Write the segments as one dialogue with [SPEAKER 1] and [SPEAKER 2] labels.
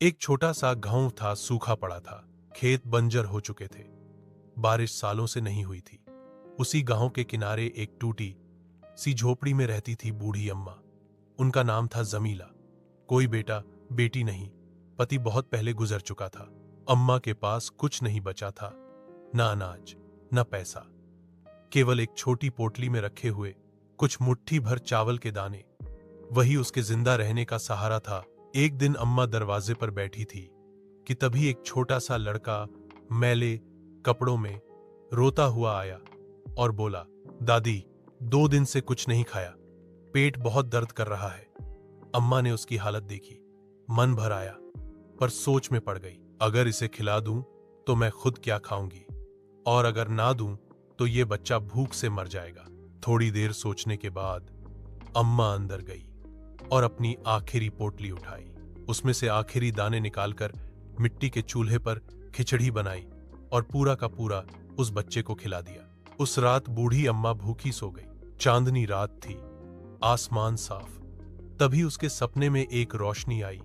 [SPEAKER 1] एक छोटा सा गांव था, सूखा पड़ा था। खेत बंजर हो चुके थे। बारिश सालों से नहीं हुई थी। उसी गांव के किनारे एक टूटी सी झोपड़ी में रहती थी बूढ़ी अम्मा। उनका नाम था जमीला। कोई बेटा बेटी नहीं। पति बहुत पहले गुजर चुका था। अम्मा के पास कुछ नहीं बचा था, न अनाज न पैसा, केवल एक छोटी पोटली में रखे हुए कुछ मुट्ठी भर चावल के दाने। वही उसके जिंदा रहने का सहारा था। एक दिन अम्मा दरवाजे पर बैठी थी कि तभी एक छोटा सा लड़का मैले कपड़ों में रोता हुआ आया और बोला, दादी, 2 दिन से कुछ नहीं खाया, पेट बहुत दर्द कर रहा है। अम्मा ने उसकी हालत देखी, मन भर आया, पर सोच में पड़ गई। अगर इसे खिला दूं तो मैं खुद क्या खाऊंगी, और अगर ना दूं तो ये बच्चा भूख से मर जाएगा। थोड़ी देर सोचने के बाद अम्मा अंदर गई और अपनी आखिरी पोटली उठाई। उसमें से आखिरी दाने निकालकर मिट्टी के चूल्हे पर खिचड़ी बनाई और पूरा का पूरा उस बच्चे को खिला दिया। उस रात बूढ़ी अम्मा भूखी सो गई। चांदनी रात थी, आसमान साफ। तभी उसके सपने में एक रोशनी आई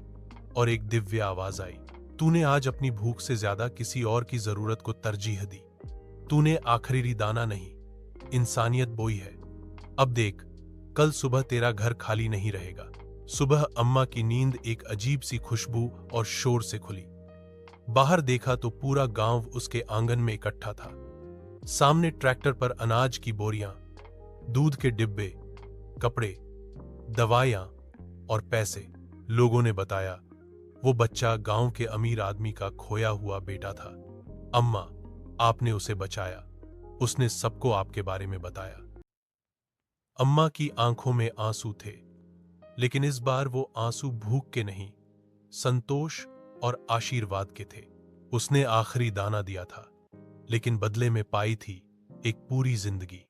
[SPEAKER 1] और एक दिव्य आवाज आई, तूने आज अपनी भूख से ज्यादा किसी और की जरूरत को तरजीह दी। तूने आखिरी दाना नहीं, इंसानियत बोई है। अब देख, कल सुबह तेरा घर खाली नहीं रहेगा। सुबह अम्मा की नींद एक अजीब सी खुशबू और शोर से खुली। बाहर देखा तो पूरा गांव उसके आंगन में इकट्ठा था। सामने ट्रैक्टर पर अनाज की बोरियां, दूध के डिब्बे, कपड़े, दवाइयां और पैसे। लोगों ने बताया वो बच्चा गांव के अमीर आदमी का खोया हुआ बेटा था। अम्मा, आपने उसे बचाया। उसने सबको आपके बारे में बताया। अम्मा की आंखों में आंसू थे, लेकिन इस बार वो आंसू भूख के नहीं, संतोष और आशीर्वाद के थे। उसने आखिरी दाना दिया था, लेकिन बदले में पाई थी एक पूरी जिंदगी।